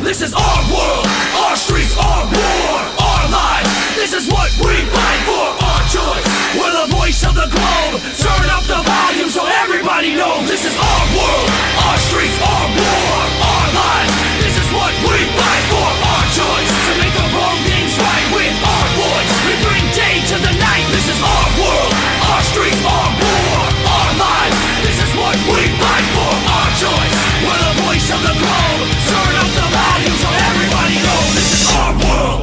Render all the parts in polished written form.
This is our world, our streets, our war, our lives. This is what we fight for, our choice. We're the voice of the globe. Turn up the volume so everybody knows. This is our world, our streets, our war, our lives. This is what we fight for, our choice. To make the wrong things right with our voice. We bring day to the night. This is our world, our streets, our war, our lives. This is what we fight for, our choice. We're the voice of the globe. Turn up the volume so everybody knows. This is our world.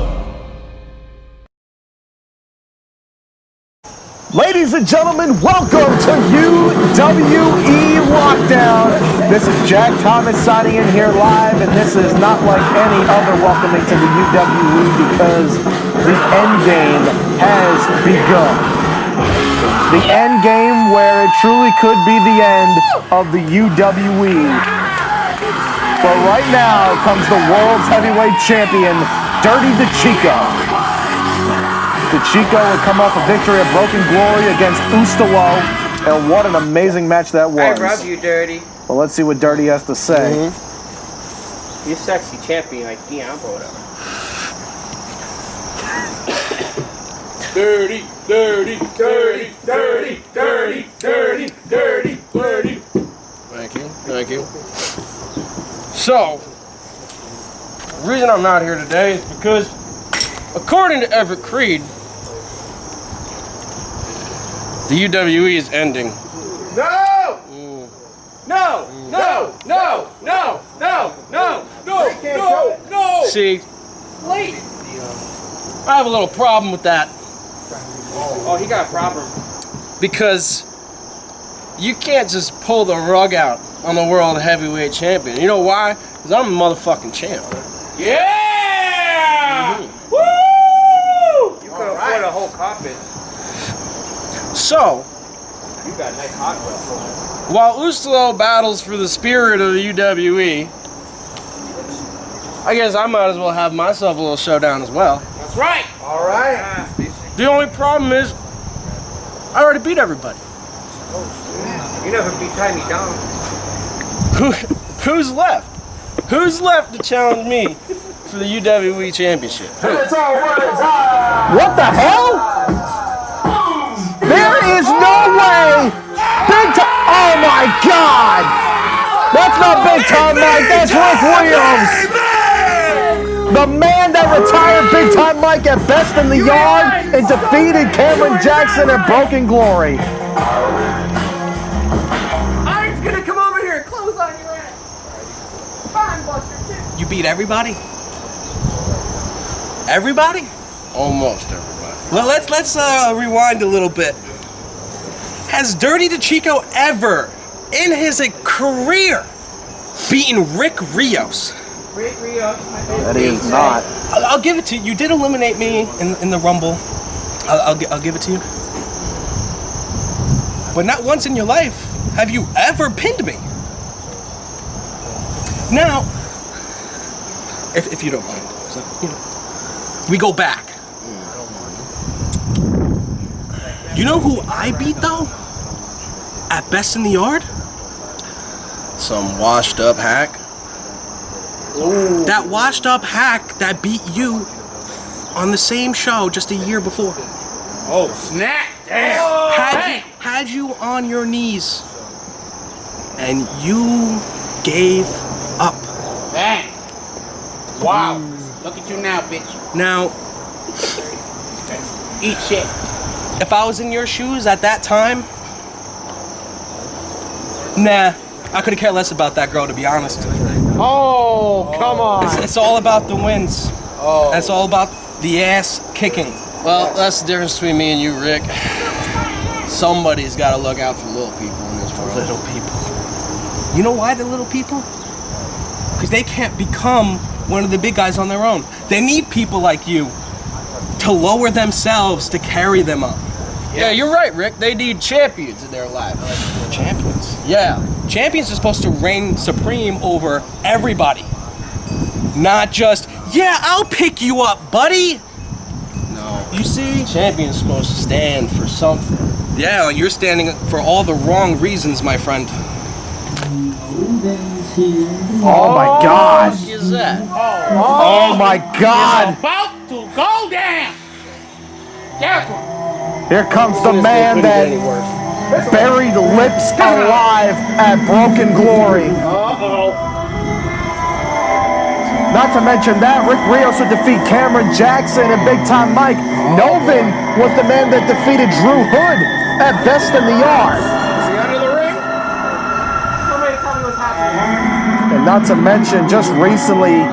Ladies and gentlemen, welcome to UWE LockDown. This is Jack Thomas signing in here live, and this is not like any other welcoming to the UWE because the endgame has begun. The endgame where it truly could be the end of the UWE. But right now comes the world's heavyweight champion, Dirty Decicco. Decicco would come off a victory of Broken Glory against Ustilo, and what an amazing match that was. I love you, Dirty. Well, let's see what Dirty has to say. You're sexy champion like Diablo. Dirty, dirty, dirty, dirty, dirty, dirty, dirty, dirty. Thank you, thank you. So, the reason I'm not here today is because, according to Everett Crede, the UWE is ending. No! No! No! No! No! No! No! No! No! No! See, Late. I have a little problem with that Oh, he got a problem. because you can't just pull the rug out on the world heavyweight champion. You know why? Because I'm a motherfucking champ. Yeah! Woo! You could afford a whole carpet. So, You got a nice hot for it. while Ustilo battles for the spirit of the UWE, I guess I might as well have myself a little showdown as well. That's right! All right. The only problem is, I already beat everybody. You never beat Tiny down. Who's left? Who's left to challenge me for the UWE championship? It's all right time! What the hell? There is no way! Big time! Oh my God! That's not Big Time Mike, that's Rick Williams! The man that retired Big Time Mike at Best in the Yard and defeated Cameron Jackson at Broken Glory. Iron's gonna come over here and close on your ass. Fine, Buster. You beat everybody? Everybody? Almost everybody. Well, let's rewind a little bit. Has Dirty Decicco ever, in his career, beaten Rick Rios? Rick Rios. That he is not. I'll give it to you. You did eliminate me in the Rumble. I'll give it to you. But not once in your life have you ever pinned me. Now, if you don't mind, so, we go back. You know who I beat though? At Best in the Yard? Some washed up hack. Ooh. That washed up hack that beat you on the same show just a year before. Oh, snap! Damn! Had you on your knees and you gave up. Bang! Wow! Look at you now, bitch. Now, Eat shit. if I was in your shoes at that time, nah, I couldn't care less about that girl, to be honest. Oh, come on. It's all about the wins. Oh. It's all about the ass kicking. Well, that's the difference between me and you, Rick. Somebody's got to look out for little people in this world. Little people. You know why they're little people? Because they can't become one of the big guys on their own. They need people like you to lower themselves to carry them up. Yeah, you're right, Rick. They need champions in their life. Champions. Yeah. Champions are supposed to reign supreme over everybody. Not just, yeah, I'll pick you up, buddy. No. You see? Champion's supposed to stand for something. Yeah, you're standing for all the wrong reasons, my friend. NOVEN Oh my God! What is that? Oh my God! About to go down. Careful. Here comes the man that buried Lips alive at Broken Glory. Not to mention that, Rick Rios would defeat Cameron Jackson and Big Time Mike. Noven was the man that defeated Drew Hood at Best in the Yard. Is he under the ring? Somebody tell me what's happening. And not to mention, just recently,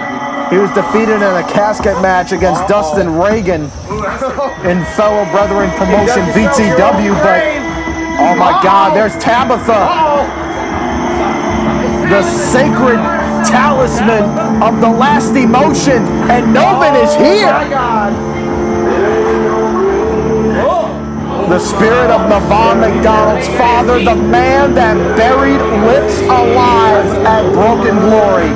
he was defeated in a casket match against Dustin Reagan in fellow brethren promotion VTW, but oh my God, there's Tabitha, the sacred talisman of the last emotion, and Noven is here. The spirit of Navon McDonald's father, the man that buried Lips alive at Broken Glory.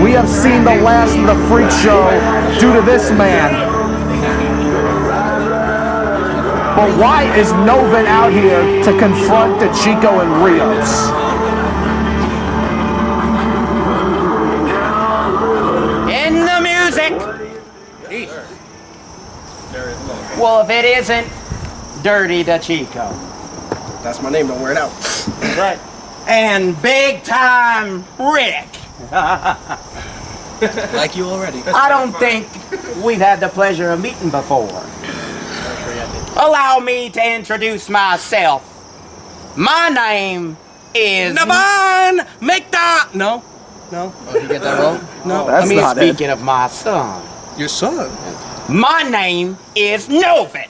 We have seen the last of the freak show due to this man. But why is Noven out here to confront Decicco and Rios? In the music! Well, if it isn't Dirty Decicco. That's my name, don't wear it out. Right. And Big Time Rick. Like you already. I don't think we've had the pleasure of meeting before. Allow me to introduce myself. My name is... Navon McDonald. No. Oh, you get that wrong? No. That's not it. Speaking of my son, Your son. my name is Noven.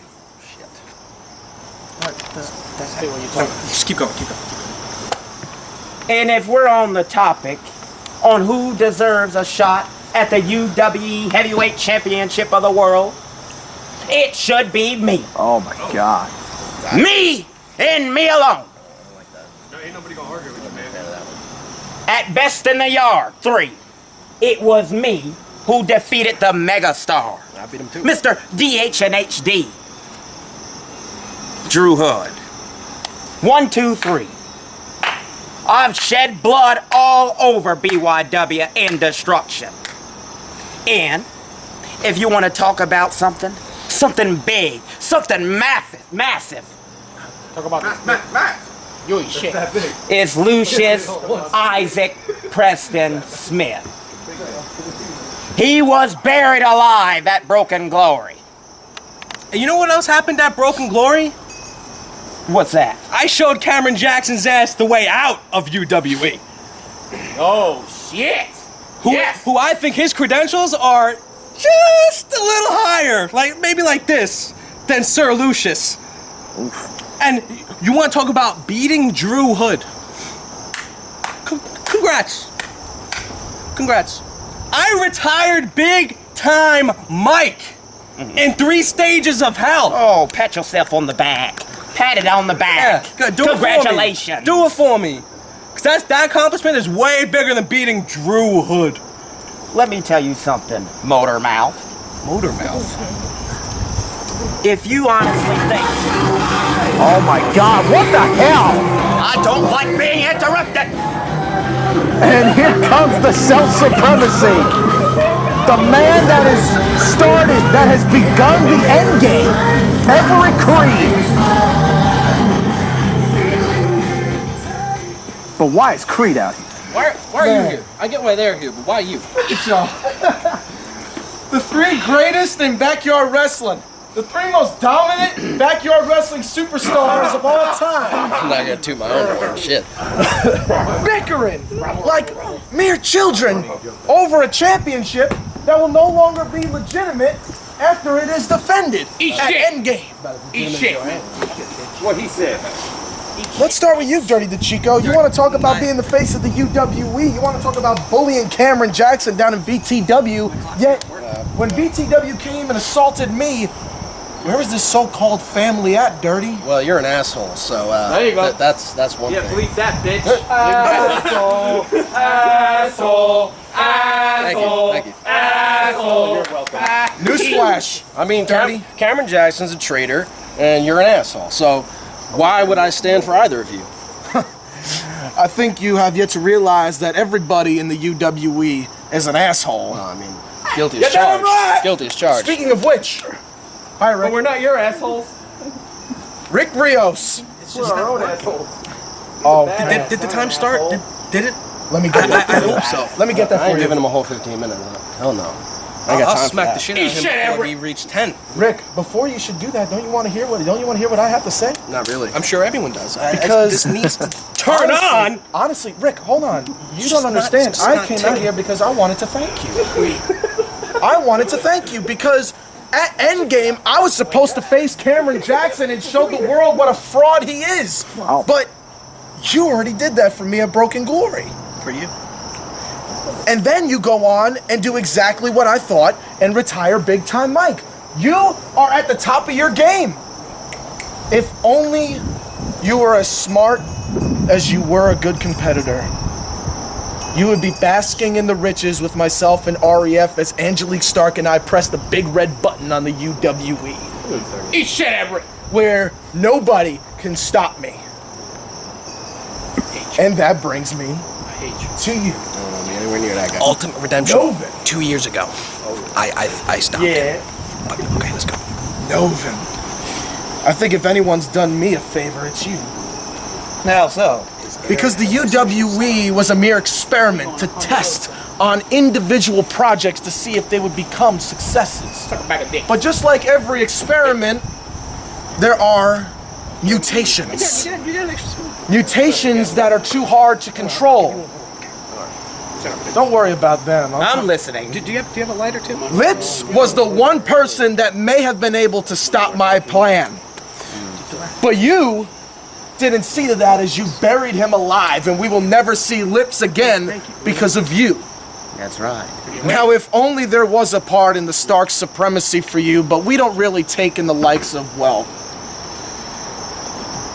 Just keep going, keep going. And if we're on the topic on who deserves a shot at the UWE Heavyweight Championship of the World, it should be me. Oh my God. Me and me alone. Ain't nobody gonna argue with you, man. At Best in the Yard 3, it was me who defeated the megastar, I beat him too. Mr. DHNHD, Drew Hood. 1, 2, 3. I've shed blood all over BYW in destruction. And if you want to talk about something big, something massive, Talk about this. Matt. you ain't shit. It's Lucius Isaac Preston Smith. He was buried alive at Broken Glory. And you know what else happened at Broken Glory? What's that? I showed Cameron Jackson's ass the way out of UWE. Oh, shit. Who I think his credentials are just a little higher, like maybe like this, than Sir Lucius. And you want to talk about beating Drew Hood? Congrats. I retired Big Time Mike in 3 stages of hell. Oh, pat yourself on the back. Pat it on the back. Yeah, good. Do Congratulations. It for me. Do it for me. Because that accomplishment is way bigger than beating Drew Hood. Let me tell you something, Motor Mouth. Motor mouth. If you honestly think Oh my God, what the hell? I don't like being interrupted, And here comes the self-supremacy. The man that has begun the endgame, Everett Crede. But why is Creed out here? Why are you here? I get why they're here, but why you? The 3 greatest in backyard wrestling. The 3 most dominant backyard wrestling superstars of all time. I'm not gonna toot my own horn. Shit. Bickering like mere children over a championship that will no longer be legitimate after it is defended at EndGame. Eat shit. What he said. Let's start with you, Dirty Decicco. You want to talk about being the face of the UWE. You want to talk about bullying Cameron Jackson down in VTW. Yet, when VTW came and assaulted me, where was this so-called family at, Dirty? Well, you're an asshole, so There you go. that's one Yeah, thing. bleep that, bitch. Asshole. Thank you. Asshole. You're welcome. Newsflash. I mean, Dirty. Cameron Jackson's a traitor, and you're an asshole. So why would I stand for either of you? I think you have yet to realize that everybody in the UWE is an asshole. I mean, guilty as charged. Guilty as charged. Speaking of which, hi Rick. But we're not your assholes. Rick Rios. We're our own assholes. Oh, Did the time start? Did it? let me get that. I hope so. Let me get that I for ain't you. giving him a whole 15 minutes. Hell no. I got I'll time smack for the that. shit out of him before we reach 10. Rick, before you should do that, don't you want to hear what I have to say? Not really. I'm sure everyone does. Because this needs to turn on. Honestly, Rick, hold on. You Just don't not- understand. just I not came take out it. here because I wanted to thank you. I wanted to thank you because at EndGame, I was supposed to face Cameron Jackson and show the world what a fraud he is. Wow. But you already did that for me at Broken Glory. For you. And then you go on and do exactly what I thought and retire Big Time Mike. You are at the top of your game. If only you were as smart as you were a good competitor, you would be basking in the riches with myself and REF as Angelique Stark and I press the big red button on the UWE. Eat shit, Everett. Where nobody can stop me. And that brings me to you. I don't want to be anywhere near that guy. Ultimate Redemption. Noven. 2 years ago. I stopped it. But, okay, let's go. Noven. I think if anyone's done me a favor, it's you. How so? Because the UWE was a mere experiment to test on individual projects to see if they would become successes. But just like every experiment, there are mutations. Mutations that are too hard to control. Don't worry about them. I'm listening. Do you have a lighter too? Litz was the one person that may have been able to stop my plan. But you didn't see to that as you buried him alive, and we will never see Lips again because of you. That's right. Now, if only there was a part in the Stark supremacy for you, but we don't really take in the likes of, well,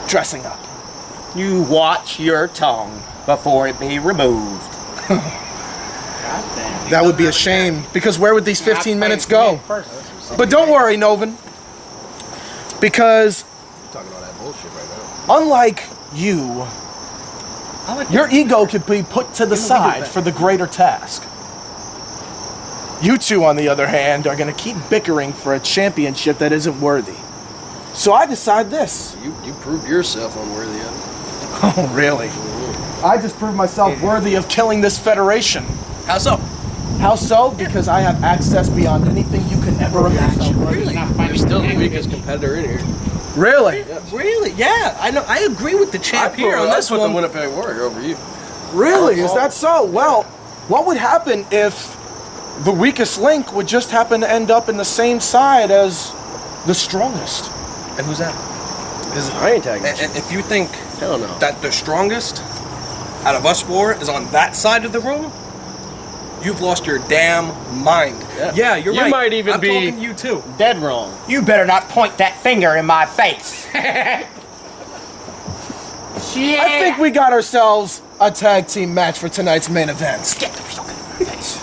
dressing up. You watch your tongue before it be removed. That would be a shame, because where would these 15 minutes go? But don't worry, Noven, because unlike you, your ego could be put to the side for the greater task. You two, on the other hand, are going to keep bickering for a championship that isn't worthy. So I decide this. You proved yourself unworthy of it. Oh, really? I just proved myself worthy of killing this federation. How so? How so? Because I have access beyond anything you can ever imagine. Really? You're still the weakest competitor in here. Really? Really? Yeah. I know. I agree with the champ here on this put one. the Winnipeg Warrior over you. Really? Is that so? Well, what would happen if the weakest link would just happen to end up in the same side as the strongest? And who's that? I ain't tagging you. If you think Hell no. that the strongest out of us four is on that side of the room, you've lost your damn mind. Yeah, you're You right. might even I'm be- talking to you too. Dead wrong. You better not point that finger in my face. I think we got ourselves a tag team match for tonight's main event. Get the fucking face.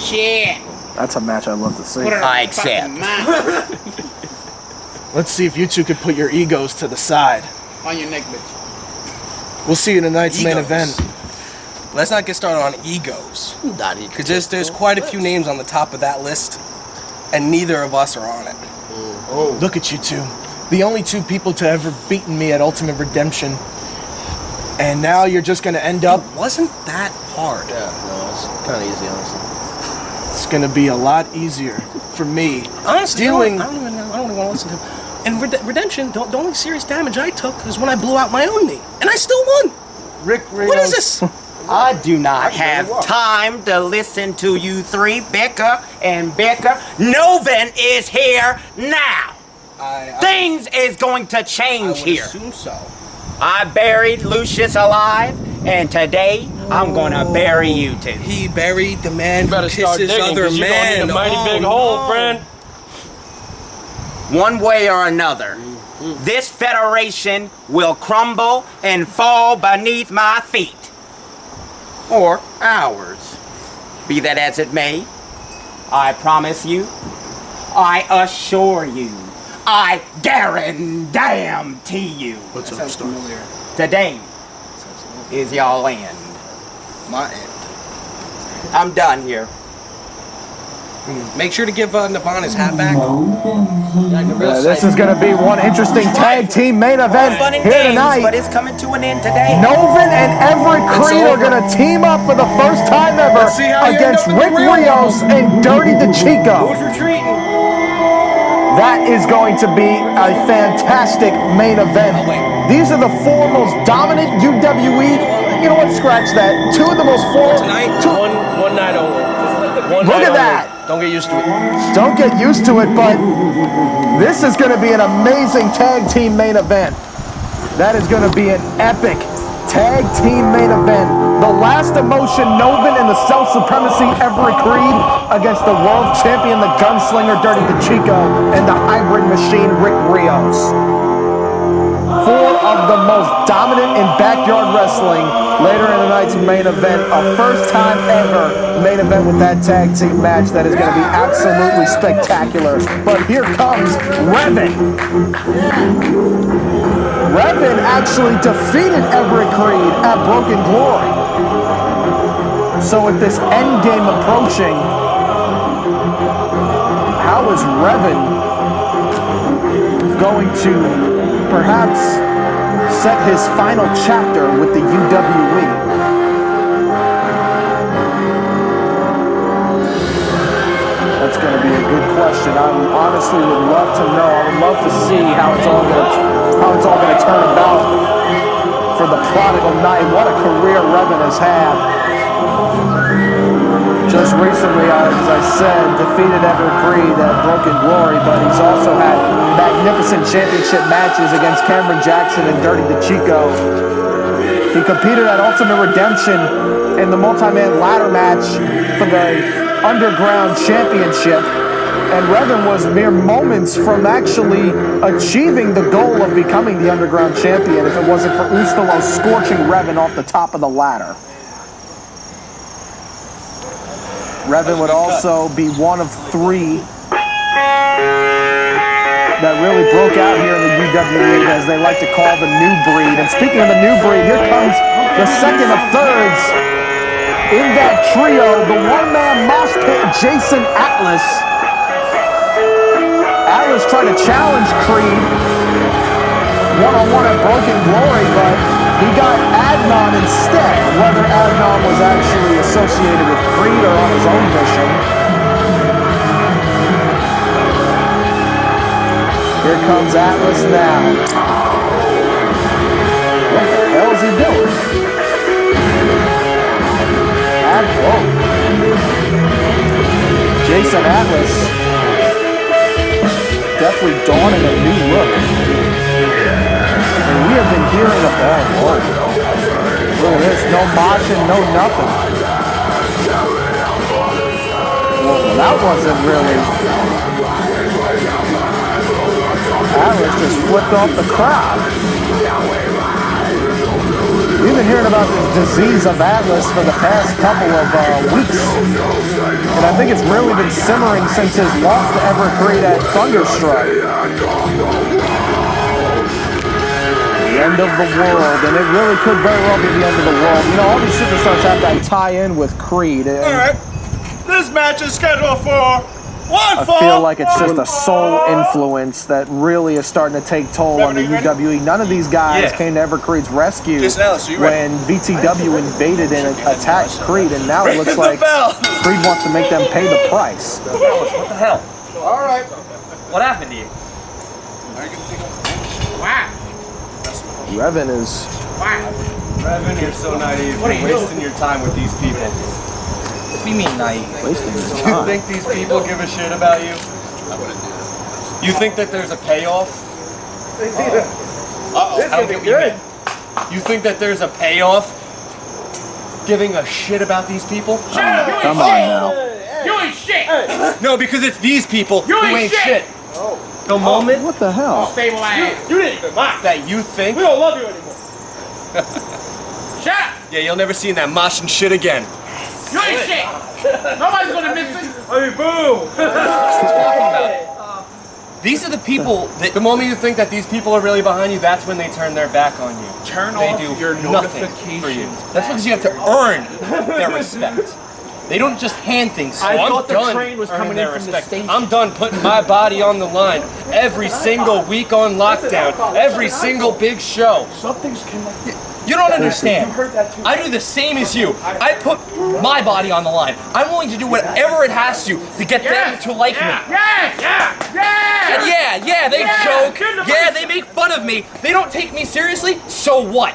Shit. That's a match I'd love to see. I accept. Let's see if you two could put your egos to the side. On your neck, bitch. We'll see you in tonight's main Egos. event. Let's not get started on egos. Because there's quite a few names on the top of that list, and neither of us are on it. Look at you two. The only two people to ever beaten me at Ultimate Redemption. And now you're just gonna end up, It wasn't that hard. Yeah, no, it's kind of easy, honestly. it's gonna be a lot easier for me. Honestly, Dealing- I don't even want to listen to him. And Redemption, the only serious damage I took is when I blew out my own knee, and I still won. Rick Rios. What is this? I do not have time to listen to you three bicker and bicker. Noven is here now. Things is going to I change would here. assume so. I buried Lucius alive, and today I'm gonna bury you two. He buried the man You who better start kisses digging, other 'cause you're gonna men. need a mighty big Oh, hole, no. friend. One way or another, this federation will crumble and fall beneath my feet. Or ours. Be that as it may, I promise you, I assure you, I guarantee you. What's up, Star? Today, is y'all end. My end. I'm done here. Make sure to give Navon his hat back. This is going to be one interesting tag team main event Fun and here games, tonight. but it's coming to an end today. Noven and Everett Crede are going to team up for the first time ever Let's see how you end against up in the Rick real Rios and Dirty Decicco. Who's retreating? That is going to be a fantastic main event. These are the four most dominant UWE. You know what? Scratch that. Two of the most Tonight, One night only. Look at that. Don't get used to it. Don't get used to it, but this is going to be an amazing tag team main event. That is going to be an epic tag team main event. The Last Emotion, Noven, and the Self-Supremacy, Everett Crede, against the world champion, the gunslinger, Dirty Decicco, and the hybrid machine, Rick Rios. Four of the most dominant in backyard wrestling later in the night's main event. A first time ever main event with that tag team match that is going to be absolutely spectacular. But here comes Revin. Revin actually defeated Everett Crede at Broken Glory. So with this endgame approaching, how is Revin going to perhaps set his final chapter with the UWE? That's going to be a good question. I honestly would love to know. I would love to see how it's all going to turn about for the Prodigal Knight. What a career Revin has had. Just recently, as I said, defeated Everett Crede at Broken Glory, but he's also had magnificent championship matches against Cameron Jackson and Dirty Decicco. He competed at Ultimate Redemption in the multi-man ladder match for the Underground Championship, and Revin was mere moments from actually achieving the goal of becoming the Underground Champion if it wasn't for Ustilo scorching Revin off the top of the ladder. Revin would also be one of three that really broke out here in the UWE, as they like to call the new breed. And speaking of the new breed, here comes the second of thirds in that trio, the one-man mosh pit, Jason Atlas. Atlas tried to challenge Crede one-on-one at Broken Glory, but he got Adnan instead. Whether Adnan was actually associated with Crede or on his own mission. Here comes Atlas now. What the hell is he doing? Jason Atlas definitely donning a new look. And we have been hearing about, look at this, no moshing, no nothing. Well, that wasn't really. Atlas just flipped off the crowd. We've been hearing about this disease of Atlas for the past couple of weeks. And I think it's really been simmering since his loss to Everett Crede at Thunderstruck. The end of the world, and it really could very well be the end of the world. You know, all these superstars have to tie in with Crede. All right, this match is scheduled for one I feel like it's just a soul influence that really is starting to take toll on the UWE. None of these guys came to Everett Crede's rescue when VTW invaded and attacked Crede, and now it looks like Crede wants to make them pay the price. What the hell? All right. What happened to you? Wow. Revin is... Revin, you're so naive. You're wasting your time with these people. What do you mean naive? wasting his You time. think these people give a shit about you? You think that there's a payoff? I don't get what you mean. You think that there's a payoff giving a shit about these people? Come on now. You ain't shit. No, because it's these people You who ain't ain't shit. shit. The moment What the hell? Stable ass. You didn't even mind. that you think, We don't love you anymore. Shut up. yeah, you'll never see that mosh and shit again. You ain't shit. Nobody's gonna miss it. I mean, boo. These are the people that The moment you think that these people are really behind you, that's when they turn their back on you. They do your nothing for you. That's because you have to earn their respect. They don't just hand things. So I'm done earning their respect. I'm done putting my body on the line every single week on lockdown, every single big show. Something's connected. You don't understand. You heard that too. I do the same as you. I put my body on the line. I'm willing to do whatever it has to get them to like me. And they joke. Yeah, they make fun of me. They don't take me seriously. So what?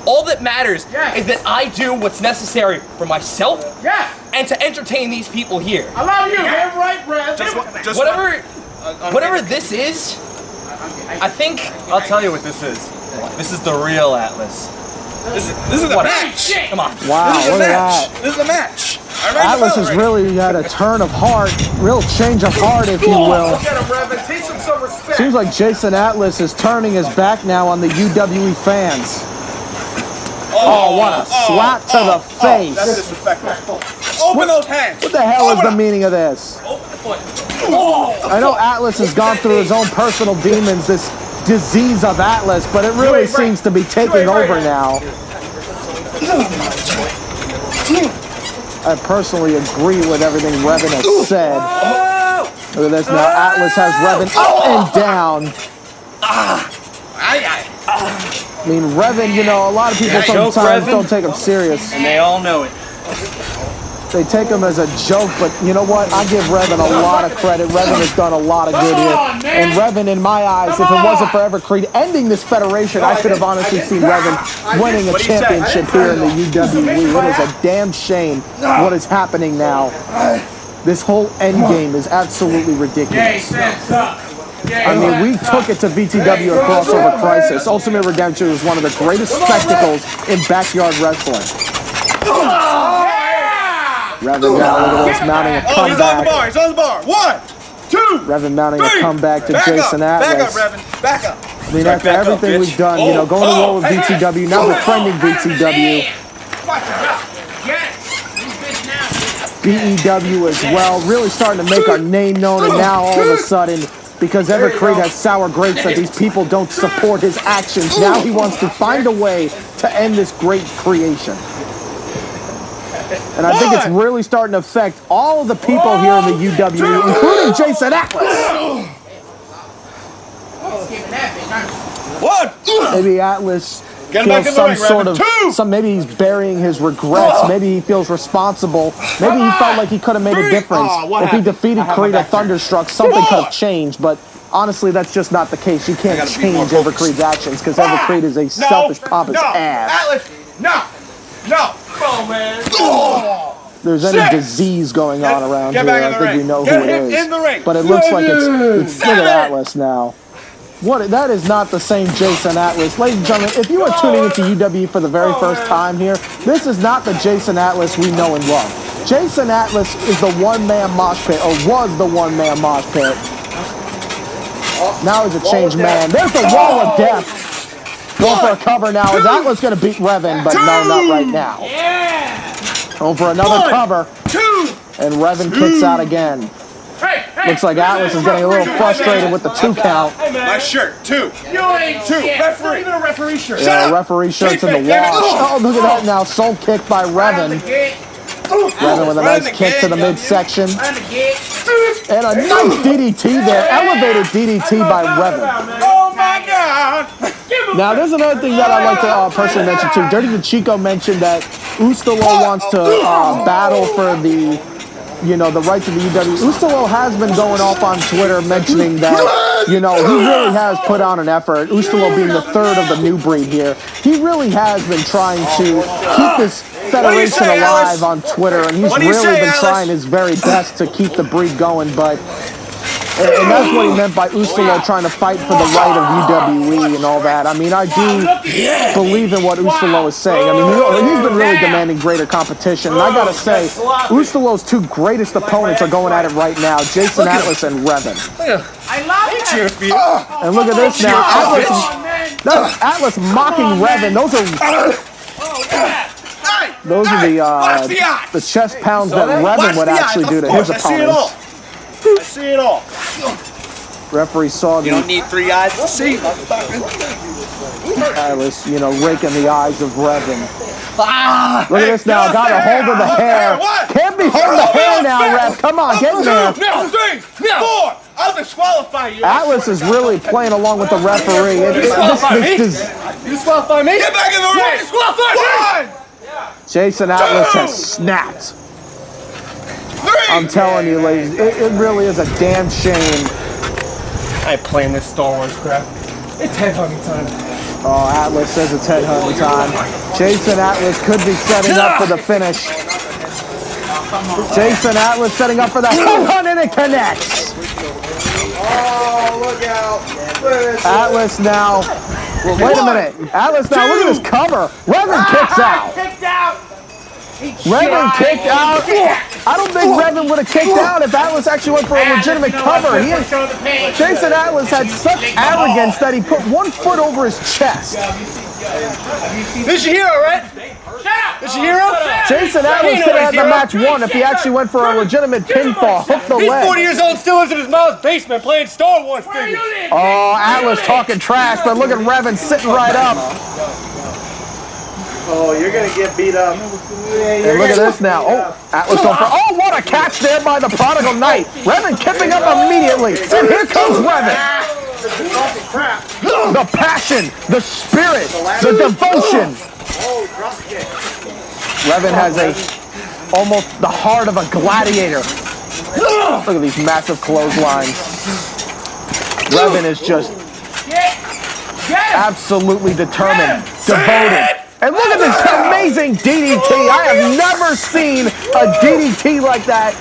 All that matters is that I do what's necessary for myself and to entertain these people here. I love you. Damn right, Rev. Whatever this is, I think I'll tell you what this is. This is the real Atlas. This is a match. Come on. Wow, look at that. This is a match. Atlas has really had a turn of heart, real change of heart, if you will. Look at him, Revin. Teach him some respect. Seems like Jason Atlas is turning his back now on the UWE fans. Oh, what a slap to the face. That's disrespectful. Open those hands. What the hell is the meaning of this? I know Atlas has gone through his own personal demons, this disease of Atlas, but it really seems to be taking over now. I personally agree with everything Revin has said. Look at this now. Atlas has Revin up and down. I mean, Revin, you know, a lot of people sometimes don't take him serious. And they all know it. They take him as a joke, but you know what? I give Revin a lot of credit. Revin has done a lot of good here. And Revin, in my eyes, if it wasn't for Everett Crede ending this federation, I could have honestly seen Revin winning a championship here in the UWE. It is a damn shame what is happening now. This whole endgame is absolutely ridiculous. I mean, we took it to VTW at Crossover Crisis. Ultimate Redemption was one of the greatest spectacles in backyard wrestling. Revin now, look at this, mounting a comeback. He's on the bar. He's on the bar. 1, 2, Revin mounting a comeback to back Jason up, Atlas. Back up, Revin. Back up. I mean, after everything we've done, you know, going to war with VTW, now befriending VTW. BEW as well, really starting to make our name known, and now all of a sudden, because Everett Crede has sour grapes that these people don't support his actions, now he wants to find a way to end this great creation. And I think it's really starting to affect all of the people here in the UWE, including Jason Atlas. Maybe Atlas feels some sort of, maybe he's burying his regrets. Maybe he feels responsible. Maybe he felt like he could have made a difference. If he defeated Crede at Thunderstruck, something could have changed. But honestly, that's just not the case. You can't change Everett Crede's actions because Everett Crede is a selfish, pompous ass. Atlas, no. Come on, man. There's any disease going on around here, I think we know who it is. In the ring. But it looks like it's look at Atlas now. That is not the same Jason Atlas. Ladies and gentlemen, if you are tuning into UWE for the very first time here, this is not the Jason Atlas we know and love. Jason Atlas is the one-man mosh pit, or was the one-man mosh pit. Now he's a changed man. There's the wall of death. Going for a cover now. Is Atlas going to beat Revin? But no, not right now. Going for another cover. And Revin kicks out again. Looks like Atlas is getting a little frustrated with the 2 count. My shirt, 2. Referee. Even a referee shirt. Yeah, referee shirt's in the wash. Oh, look at that now. Soul kick by Revin. Revin with a nice kick to the midsection. And a nice DDT there. Elevated DDT by Revin. Oh my God! Now, there's another thing that I'd like to personally mention too. Dirty Decicco mentioned that Ustilo wants to battle for the right to the UWE. Ustilo has been going off on Twitter mentioning that, he really has put on an effort. Ustilo being the third of the new breed here. He really has been trying to keep this federation alive on Twitter, and he's really been trying his very best to keep the breed going, and that's what he meant by Ustilo trying to fight for the right of UWE and all that. I mean, I do believe in what Ustilo is saying. I mean, he's been really demanding greater competition. And I gotta say, Ustilo's 2 greatest opponents are going at it right now, Jason Atlas and Revin. I love it. And look at this now. Atlas mocking Revin. Those are the chest pounds that Revin would actually do to his opponents. I see it all. Referee saw You the don't need 3 eyes to see, motherfucker. Atlas, you know, raking the eyes of Revin. Ah! Look at this now. Got a hold of the hair. Can't be holding the hair now, Ref. Come on, get in there. Now 3, 4. I'll disqualify you. Atlas is really playing along with the referee. You disqualify me? Get back in the ring. Disqualify me. Jason Atlas has snapped. I'm telling you, ladies, it really is a damn shame. I ain't playing this Star Wars crap. It's headhunting time. Oh, Atlas says it's headhunting time. Jason Atlas could be setting up for the finish. Jason Atlas setting up for the headhunt, and it connects. Oh, look out. Atlas now. Well, wait a minute. Atlas now, look at this cover. Revin kicks out. Revin kicked out. I don't think Revin would have kicked out if Atlas actually went for a legitimate cover. Jason Atlas had such arrogance that he put one foot over his chest. This your hero, right? This your hero? Jason Atlas could have had the match won if he actually went for a legitimate pinfall, hooked the He's 40 leg. years old, still lives in his mom's basement playing Star Wars figures. Oh, Atlas talking trash, but look at Revin sitting right up. Oh, you're going to get beat up. And look at this now. Oh, Atlas going for. Oh, what a catch there by the Prodigal Knight. Revin kipping up immediately. And here comes Revin. The passion, the spirit, the devotion. Revin has almost the heart of a gladiator. Look at these massive clotheslines. Revin is just absolutely determined, devoted. And look at this amazing DDT. I have never seen a DDT like that.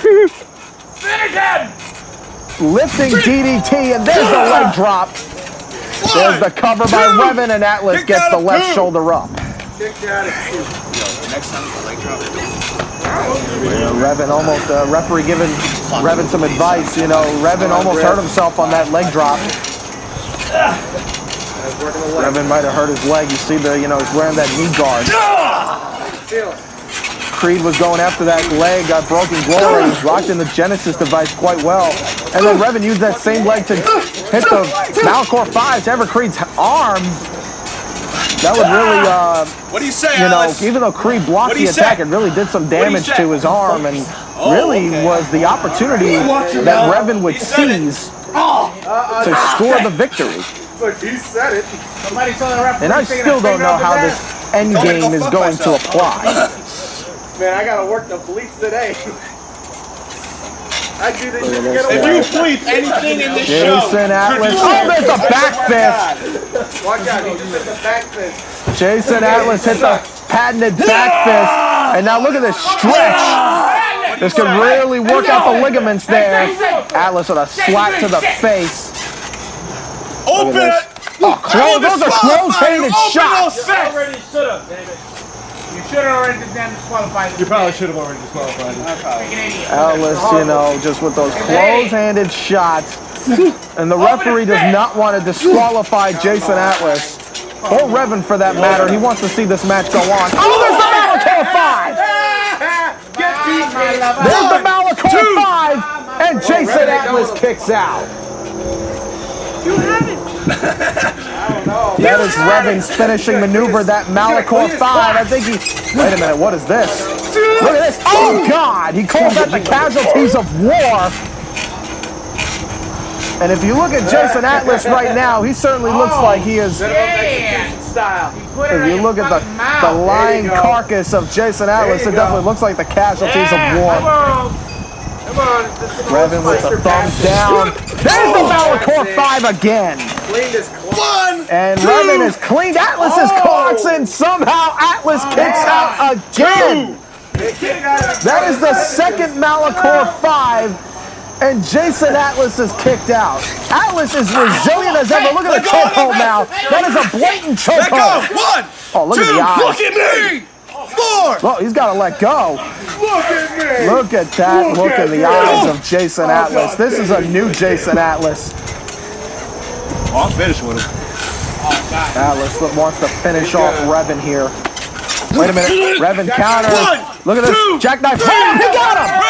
Lifting DDT, and there's the leg drop. There's the cover by Revin, and Atlas gets the left shoulder up. Revin almost, referee giving Revin some advice. You know, Revin almost hurt himself on that leg drop. Revin might have hurt his leg. You see he's wearing that knee guard. Crede was going after that leg, got Broken Glory, locked in the Genesis device quite well. And then Revin used that same leg to hit the Malcor 5 to Everett Crede's arm. That would really, what do you say, Alice? even though Crede blocked the attack, it really did some damage to his arm and really was the opportunity that Revin would seize to score the victory. Look, he said it. And I still don't know how this endgame is going to apply. Man, I gotta work the bleeps today. I do this shit to get If away. you bleep anything in this show, Jason Atlas. Oh, there's the back fist. Watch out, he just hit the back fist. Jason Atlas hit the patented back fist. And now look at this stretch. This could really work out the ligaments there. Atlas with a slap to the face. open it. Oh, those are close-handed shots. Already should have, David. You should have already been disqualified. You probably should have already disqualified him. Atlas, just with those close-handed shots. And the referee does not want to disqualify Jason Atlas. Or Revin for that matter. He wants to see this match go on. Oh, there's the Malcor 5! There's the Malcor 5! And Jason Atlas kicks out. That is Revin's finishing maneuver, that Malcor 5. I think wait a minute, what is this? Look at this. Oh, God! He calls that the casualties of war. And if you look at Jason Atlas right now, he certainly looks like he is. If you look at the lying carcass of Jason Atlas, it definitely looks like the casualties of war. Revin with the thumbs down. There's the Malcor 5 again. And Revin is cleaned. Atlas is caught, and somehow Atlas kicks out again. That is the second Malcor 5. And Jason Atlas is kicked out. Atlas is resilient as ever. Look at the chokehold now. That is a blatant chokehold. Oh, look at the eyes. Look at me. 4. Well, he's got to let go. Look at me. Look at that look in the eyes of Jason Atlas. This is a new Jason Atlas. I'll finish with him. Atlas wants to finish off Revin here. Wait a minute. Revin counters. Look at this. Jackknife. He got him.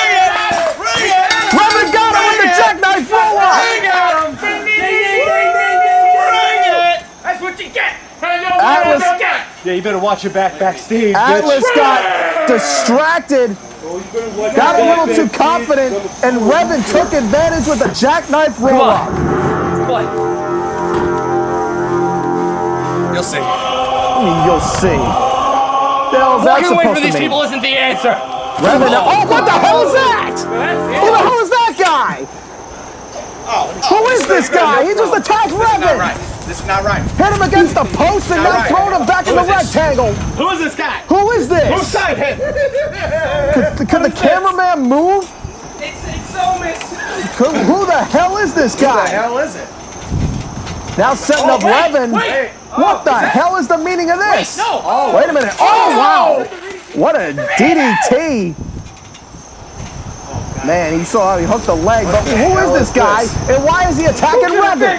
Revin got him with the jackknife roll-up. Atlas, Yeah, you better watch your back backstage, Atlas got distracted, got a little too confident, and Revin took advantage with a jackknife roll-up. What? You'll see. You'll see. The hell's that Walking away supposed from these to mean? people isn't the answer. Revin, oh, what the hell is that? Who the hell is that guy? Who is this guy? He just attacked Revin. This is not right. Hit him against the post and then thrown him back in the rectangle. Who is this guy? Who is this? Who signed him? Could the cameraman move? It's so missed. Who the hell is this guy? Who the hell is it? Now setting up Revin. Wait. What the hell is the meaning of this? No. Wait a minute. Oh, wow. What a DDT. Man, he saw how he hooked the leg. But who is this guy? And why is he attacking Revin?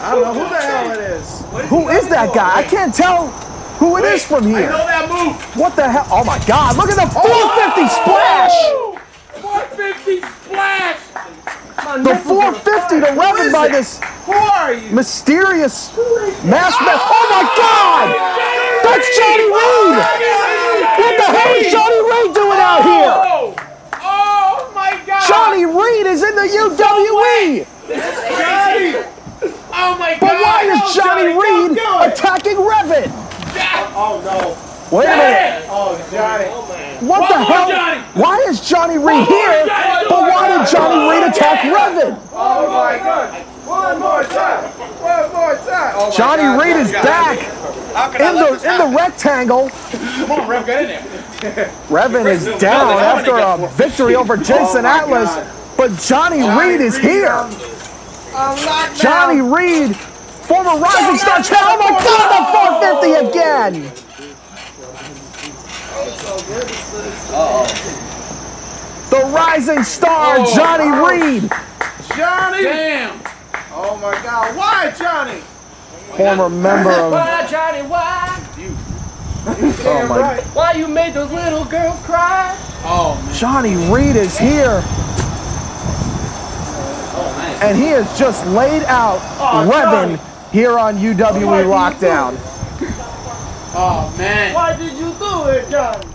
I don't know who the hell it is. Who is that guy? I can't tell who it is from I here. know that move. What the hell? Oh my God, look at the 450 splash! 450 splash. The 450 to Revin by this Who are you? mysterious masked man. Oh my God! That's Johnny Reed! What the hell is Johnny Reed doing out here? Oh my God. Johnny Reed is in the UWE! Johnny. Oh my God. But why is Johnny Reed Go. attacking Revin? Oh no. Wait a minute. Oh Johnny. What the hell? Johnny. Why is Johnny Reed here? But why did Johnny Reed attack Revin? Oh my God. One more time. One more time. Oh my Johnny God. Reed is back in the rectangle. Come on, Rev, get in there. Revin is down after a victory over Jason Atlas, but Johnny Reed is here. Johnny Reed, former Rising Star champ. Oh my God, the 450 again. The Rising Star, Johnny Reed. Johnny. Damn. Oh my God. Why, Johnny? Former member of. Why, Johnny, why? Oh my. Why you made those little girls cry? Oh man. Johnny Reed is here. And he has just laid out Revin here on UWE Lockdown. Oh man. Why did you do it, Johnny?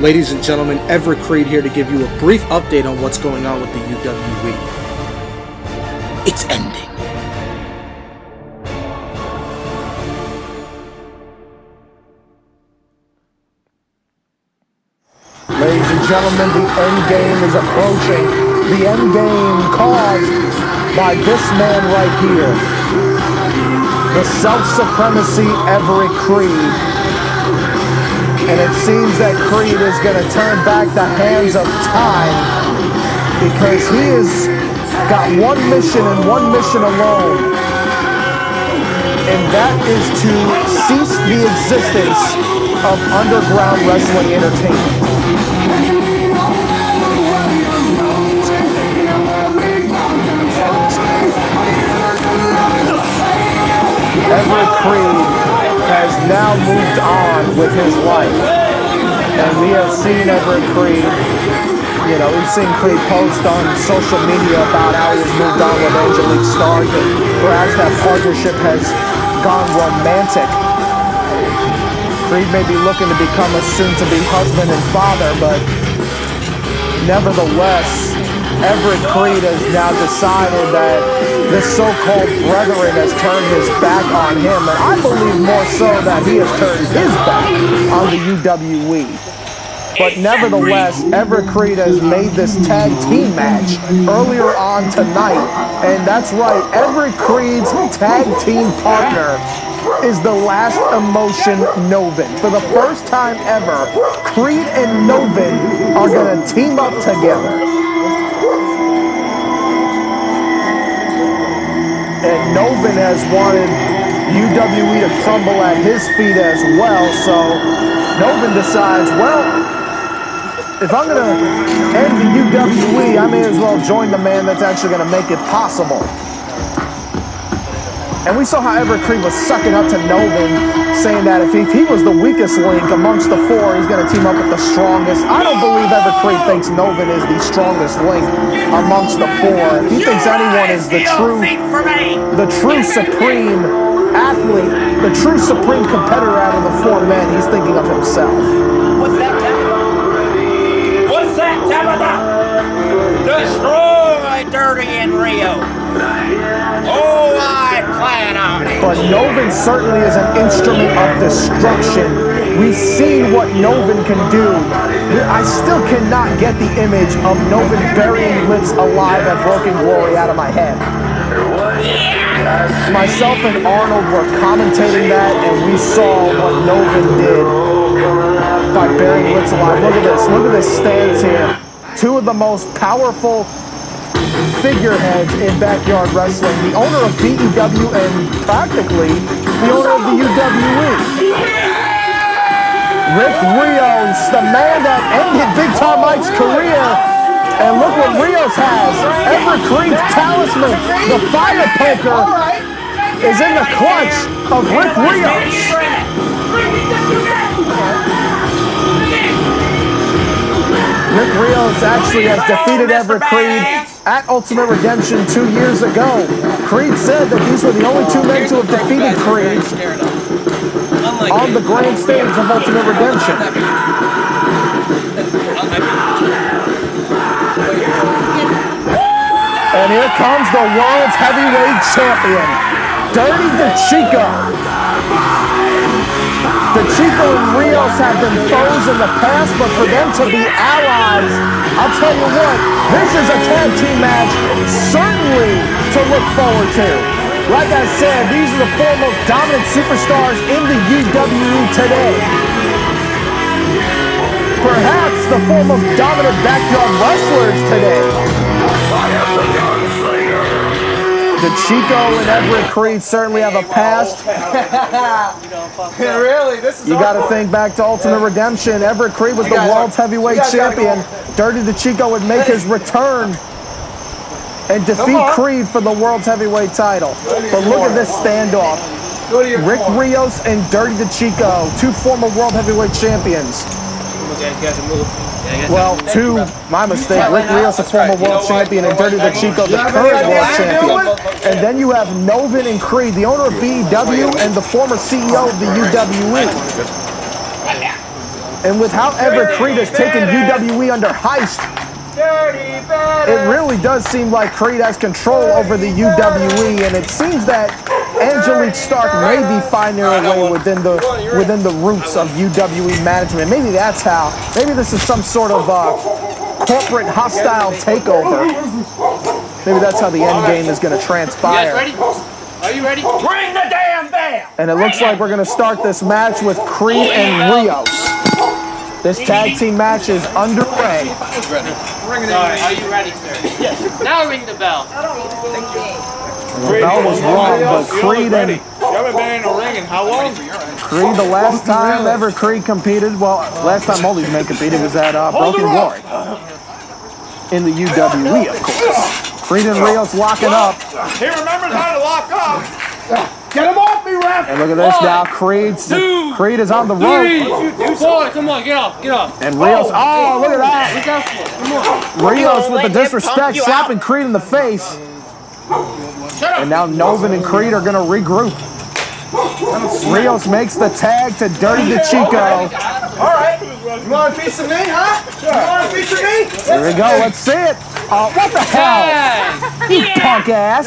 Ladies and gentlemen, Everett Crede here to give you a brief update on what's going on with the UWE. It's ending. Ladies and gentlemen, the endgame is approaching. The endgame caused by this man right here. The self-supremacy Everett Crede. And it seems that Crede is going to turn back the hands of time because he has got one mission and one mission alone. and that is to cease the existence of underground wrestling entertainment. Everett Crede has now moved on with his life. And we have seen Everett Crede, you know, we've seen Crede post on social media about how he's moved on with Angelique Stark, and perhaps that partnership has gone romantic. Crede may be looking to become a soon-to-be husband and father, but nevertheless, Everett Crede has now decided that this so-called brethren has turned his back on him, and I believe more so that he has turned his back on the UWE. But nevertheless, Everett Crede has made this tag team match earlier on tonight, and that's right, Everett Crede's tag team partner is the Last Emotion Noven. For the first time ever, Crede and Noven are going to team up together. And Noven has wanted UWE to crumble at his feet as well, so Noven decides, well, if I'm going to end the UWE, I may as well join the man that's actually going to make it possible. And we saw how Everett Crede was sucking up to Noven, saying that if he was the weakest link amongst the four, he's going to team up with the strongest. I don't believe Everett Crede thinks Noven is the strongest link amongst the four. He thinks anyone is the true supreme athlete, the true supreme competitor out of the four men. He's thinking of himself. What's that, Tabitha? What's that, Tabitha? Destroy Dirty and Rio. Oh, I plan on it. But Noven certainly is an instrument of destruction. We've seen what Noven can do. I still cannot get the image of Noven burying Litz alive at Broken Glory out of my head. Myself and Arnold were commentating that, and we saw what Noven did by burying Litz alive. Look at this stance here. Two of the most powerful figureheads in backyard wrestling. The owner of BEW and practically the owner of the UWE. Rick Rios, the man that ended Big Tom Mike's career. And look what Rios has. Everett Crede's talisman, the fire poker, is in the clutch of Rick Rios. Rick Rios actually has defeated Everett Crede at Ultimate Redemption 2 years ago. Crede said that these were the only two men to have defeated Crede on the grand stage of Ultimate Redemption. And here comes the world's heavyweight champion, Dirty Decicco. Decicco and Rios have been foes in the past, but for them to be allies, I'll tell you what, this is a tag team match certainly to look forward to. Like I said, these are the four most dominant superstars in the UWE today. Perhaps the four most dominant backyard wrestlers today. Decicco and Everett Crede certainly have a past. Really? This is You got to think back to Ultimate Redemption. Everett Crede was the world's heavyweight champion. Dirty Decicco would make his return and defeat Crede for the world's heavyweight title. But look at this standoff. Rick Rios and Dirty Decicco, two former world heavyweight champions. Well, my mistake. Rick Rios, a former world champion, and Dirty Decicco, the current world champion. And then you have Noven and Crede, the owner of BEW and the former CEO of the UWE. And with how Everett Crede has taken UWE under heist, it really does seem like Crede has control over the UWE, and it seems that Angelique Stark may be finding her way within the roots of UWE management. Maybe that's how. Maybe this is some sort of corporate hostile takeover. Maybe that's how the end game is going to transpire. You guys ready? Are you ready? Bring the damn band! And it looks like we're going to start this match with Crede and Rios. This tag team match is underway. Sorry, are you ready, sir? Yes. Now ring the bell. The bell was wrong, but Crede and haven't been in a ring in how long? Creed, the last time Everett Crede competed, well, last time all these men competed was at Broken Glory. In the UWE, of course. Creed and Rios locking up. He remembers how to lock up. Get him off me, ref! And look at this now. Creed is on the rope. Boy, come on, get off, get off. And Rios, oh, look at that. Rios with the disrespect, slapping Creed in the face. And now Noven and Creed are going to regroup. Rios makes the tag to Dirty Decicco. Alright. You want a piece of me, huh? You want a piece of me? Here we go, let's see it. Oh, what the hell? You punk ass.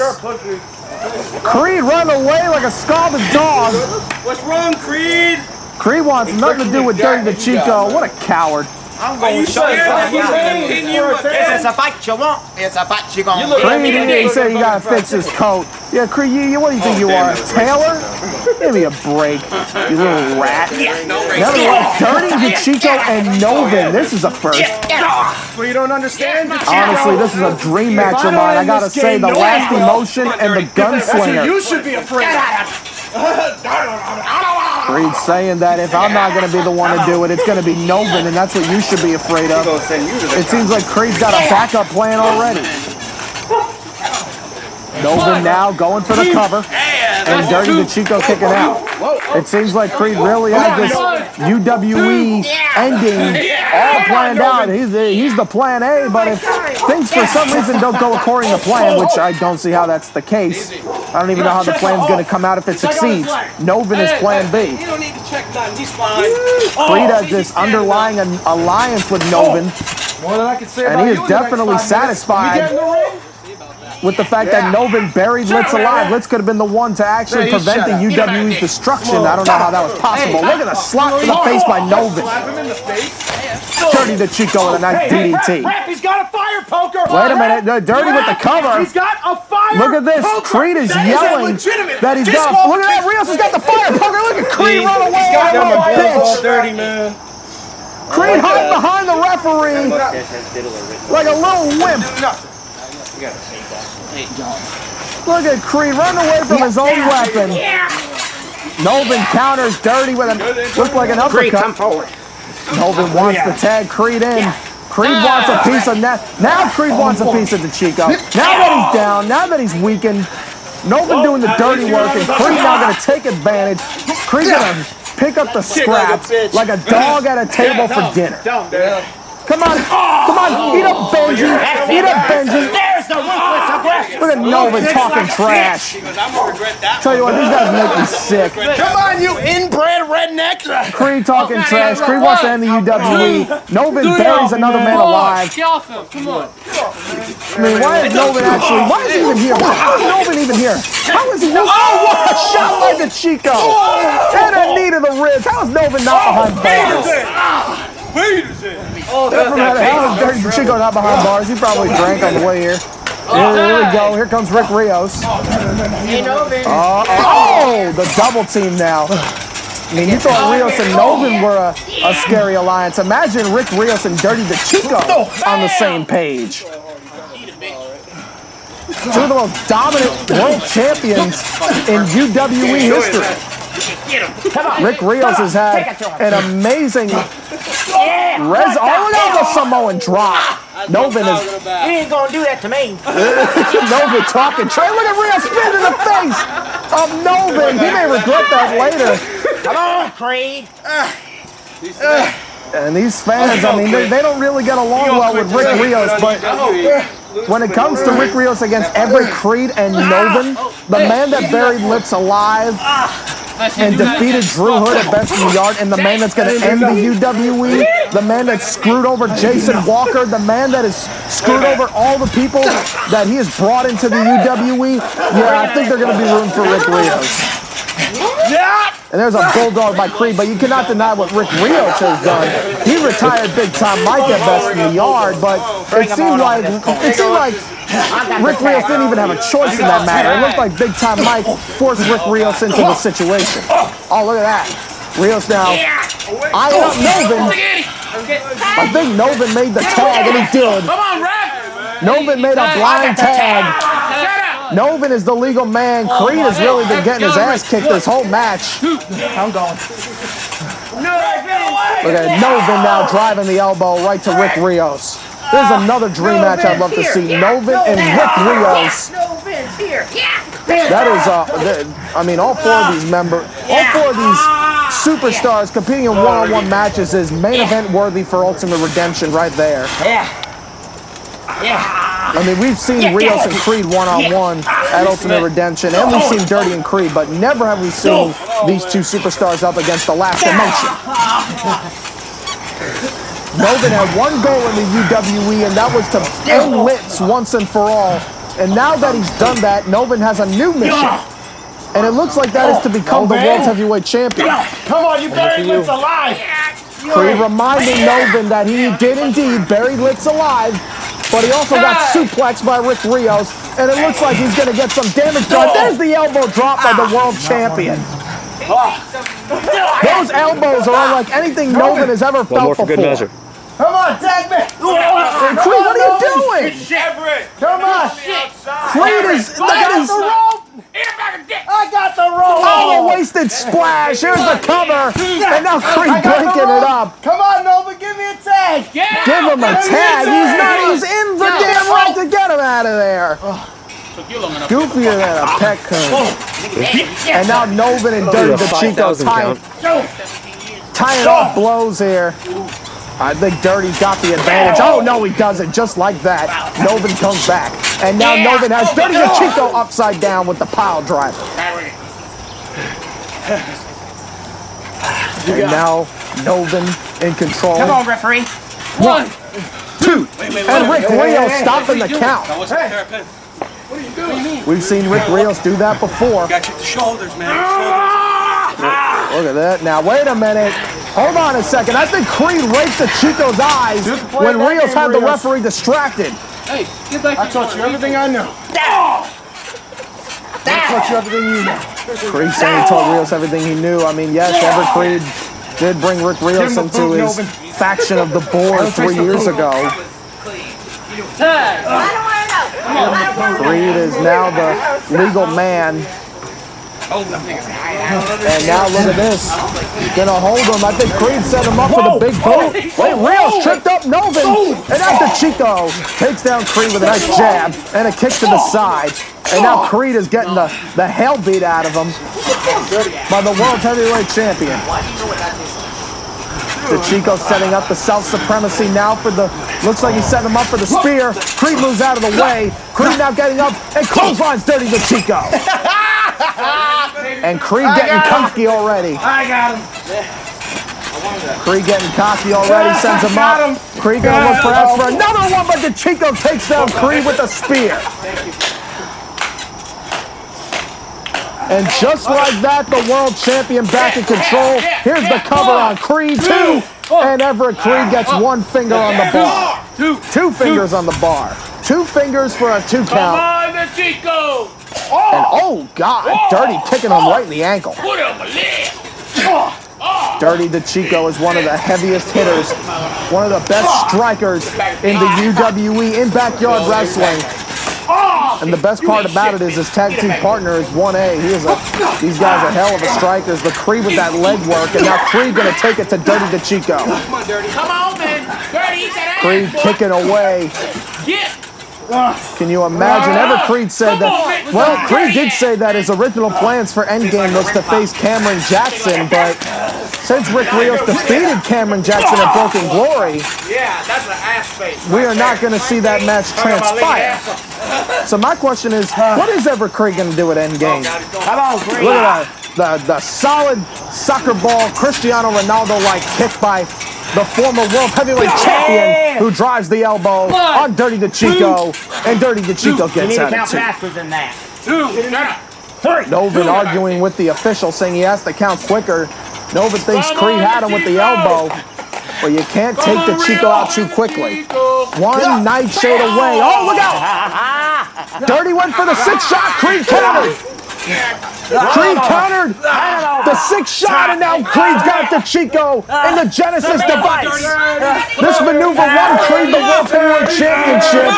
Creed run away like a scalded dog. What's wrong, Creed? Creed wants nothing to do with Dirty Decicco. What a coward. Are you scared that he's going to pin you? It's a fight you want. It's a fight you gonna Creed, he said you gotta fix his coat. Yeah, Creed, what do you think you are, a tailor? Give me a break, you little rat. Nevertheless, Dirty Decicco and Noven. This is a first. Well, you don't understand? Honestly, this is a dream match of mine. I gotta say, the last emotion and the gunslinger. You should be afraid. Creed saying that if I'm not going to be the one to do it, it's going to be Noven, and that's what you should be afraid of. It seems like Creed's got a backup plan already. Noven now going for the cover, and Dirty Decicco kicking out. It seems like Creed really had this UWE ending all planned out. He's the plan A, but if things for some reason don't go according to plan, which I don't see how that's the case, I don't even know how the plan's going to come out if it succeeds. Noven is plan B. You don't need to check none. He's fine. Creed has this underlying alliance with Noven, and he is definitely satisfied with the fact that Noven buried Litz alive. Litz could have been the one to actually prevent the UWE's destruction. I don't know how that was possible. Look at the slap to the face by Noven. Dirty Decicco with a nice DDT. He's got a fire poker. Wait a minute, Dirty with the cover. He's got a fire Look at this. Creed is yelling that he's got. Look at that. Rios has got the fire poker. Look at Creed run away like a bitch. Dirty, man. Creed hiding behind the referee like a little wimp. Look at Creed running away from his own weapon. Noven counters Dirty with a look like an uppercut. Creed, come forward. Noven wants to tag Creed in. Creed wants a piece of that. Now Creed wants a piece of Decicco. Now that he's down, now that he's weakened, Noven doing the dirty work, and Creed now going to take advantage. Creed going to pick up the scraps like a dog at a table for dinner. Come on, eat up Benji, eat up Benji. There's the ruthless aggression. Look at Noven talking trash. Tell you what, these guys make me sick. Come on, you inbred redneck. Creed talking trash. Creed wants to end the UWE. Noven buries another man alive. Come on. I mean, why is Noven actually? Why is he even here? How is Noven even here? How is he? Oh, what a shot by Decicco! And a knee to the ribs. How is Noven not behind bars? How is Dirty Decicco not behind bars? He probably drank on the way here. Here we go. Here comes Rick Rios. Oh, the double team now. I mean, you thought Rios and Noven were a scary alliance. Imagine Rick Rios and Dirty Decicco on the same page. Two of the most dominant world champions in UWE history. Rick Rios has had an amazing oh, look at the Samoan drop. Noven is. You ain't gonna do that to me. Noven talking trash. Look at Rios spin in the face of Noven. He may regret that later. Come on, Creed. And these fans, I mean, they don't really get along well with Rick Rios, but when it comes to Rick Rios against Everett Crede and Noven, the man that buried Litz alive and defeated Drew Hood at Best in the Yard, and the man that's going to end the UWE, the man that screwed over Jason Walker, the man that has screwed over all the people that he has brought into the UWE, yeah, I think they're going to be rooting for Rick Rios. And there's a bulldog by Creed, but you cannot deny what Rick Rios has done. He retired Big Time Mike at Best in the Yard, but it seemed like Rick Rios didn't even have a choice in that matter. It looked like Big Time Mike forced Rick Rios into the situation. Oh, look at that. Rios now eyeing up Noven. I think Noven made the tag, and he did. Noven made a blind tag. Noven is the legal man. Crede has really been getting his ass kicked this whole match. I'm going. Look at Noven now driving the elbow right to Rick Rios. There's another dream match I'd love to see. Noven and Rick Rios. That is, I mean, all four of these superstars competing in one-on-one matches is main event worthy for Ultimate Redemption right there. I mean, we've seen Rios and Crede one-on-one at Ultimate Redemption, and we've seen Dirty and Crede, but never have we seen these two superstars up against the Last Dimension. Noven had one goal in the UWE, and that was to end Litz once and for all. And now that he's done that, Noven has a new mission. And it looks like that is to become the World Heavyweight Champion. Come on, you buried Litz alive. Crede reminding Noven that he did indeed bury Litz alive, but he also got suplexed by Rick Rios, and it looks like he's going to get some damage done. There's the elbow drop by the World Champion. Those elbows are unlike anything Noven has ever felt before. Come on, tag me! Crede, what are you doing? Come on! Crede is... That is... I got the roll! Oh, a wasted splash. Here's the cover. And now Crede breaking it up. Come on, Nova, give me a tag! Give him a tag. He's in the damn right to get him out of there. Goofier than a pet coon. And now Noven and Dirty Decicco tying off blows here. I think Dirty's got the advantage. Oh, no, he doesn't. Just like that, Noven comes back. And now Noven has Dirty Decicco upside down with the pile driver. And now Noven in control. Come on, referee. 1, 2, and Rick Rios stopping the count. What are you doing? We've seen Rick Rios do that before. Got you the shoulders, man. Look at that. Now, wait a minute. Hold on a second. I think Crede raked Decicco's eyes when Rios had the referee distracted. Hey, get back. I taught you everything I know. I taught you everything you know. Crede saying he told Rios everything he knew. I mean, yes, Everett Crede did bring Rick Rios into his faction of the board 3 years ago. Crede is now the legal man. And now look at this. Gonna hold him. I think Crede set him up for the big boot. Wait, Rios tripped up Noven. And now Decicco takes down Crede with a nice jab and a kick to the side. And now Crede is getting the hell beat out of him by the World Heavyweight Champion. Decicco setting up the self-supremacy now for the... Looks like he's setting him up for the spear. Crede moves out of the way. Crede now getting up and clotheslines Dirty Decicco. And Crede getting cocky already. I got him. Crede getting cocky already, sends him up. Crede gonna look perhaps for another one, but Decicco takes down Crede with a spear. And just like that, the world champion back in control. Here's the cover on Crede, 2. And Everett Crede gets 1 finger on the bar. 2 fingers on the bar. 2 fingers for a 2 count. Come on, Decicco. And oh God, Dirty kicking him right in the ankle. Put him a leg. Dirty Decicco is one of the heaviest hitters, one of the best strikers in the UWE in backyard wrestling. And the best part about it is his tag team partner is 1A. These guys are hell of a strikers. But Crede with that leg work, and now Crede gonna take it to Dirty Decicco. Come on, Dirty. Come on, man. Dirty, that Crede kicking away. Get. Can you imagine? Everett Crede said that. Well, Crede did say that his original plans for Endgame was to face Cameron Jackson, but since Rick Rios defeated Cameron Jackson at Broken Glory, we are not going to see that match transpire. So my question is, what is Everett Crede going to do at Endgame? Look at the solid soccer ball Cristiano Ronaldo-like kick by the former World Heavyweight Champion who drives the elbow on Dirty Decicco, and Dirty Decicco gets out of 2. Faster than that. 2. Noven arguing with the official, saying he has to count quicker. Noven thinks Crede had him with the elbow, but you can't take Decicco out too quickly. 1 nightshade away. Oh, look out! Dirty went for the 6 shot. Crede countered. Crede countered the 6 shot, and now Crede's got Decicco in the Genesis device. This maneuver won Crede the World Heavyweight Championship.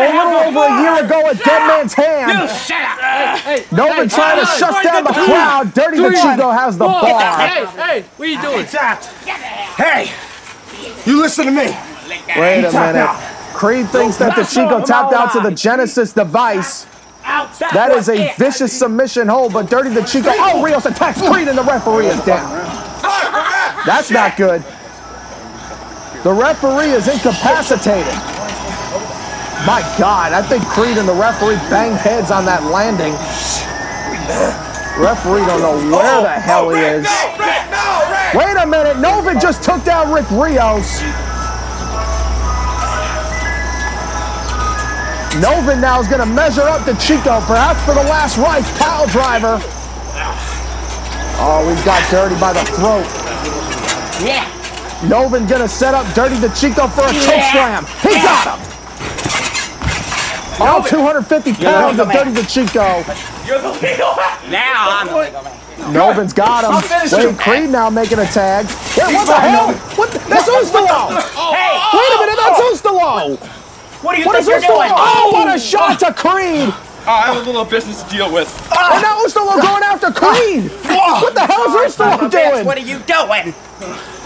little over a year ago at Dead Man's Hand. Novin trying to shut down the crowd. Dirty Decicco has the bar. Hey, what are you doing? Hey, you listen to me. Wait a minute. Crede thinks that Decicco tapped out to the Genesis device. That is a vicious submission hold, but Dirty Decicco. Oh, Rios attacks Crede and the referee is down. That's not good. The referee is incapacitated. My God, I think Crede and the referee banged heads on that landing. Referee don't know where the hell he is. Wait a minute, Novin just took down Rick Rios. Novin now is going to measure up to Chico, perhaps for the last rites, pile driver. Oh, he's got Dirty by the throat. Yeah. Novin going to set up Dirty Decicco for a choke slam. He got him. All 250 pounds of Dirty Decicco. You're the legal man. Now I'm the legal man. Novin's got him. Wait, Crede now making a tag. Wait, what the hell? That's Ustilo. Hey! Wait a minute, that's Ustilo. What do you What think is you're Ustilo? doing? Oh, what a shot to Crede. I have a little business to deal with. And now Ustilo going after Crede. What the hell is Ustilo doing? What are you doing?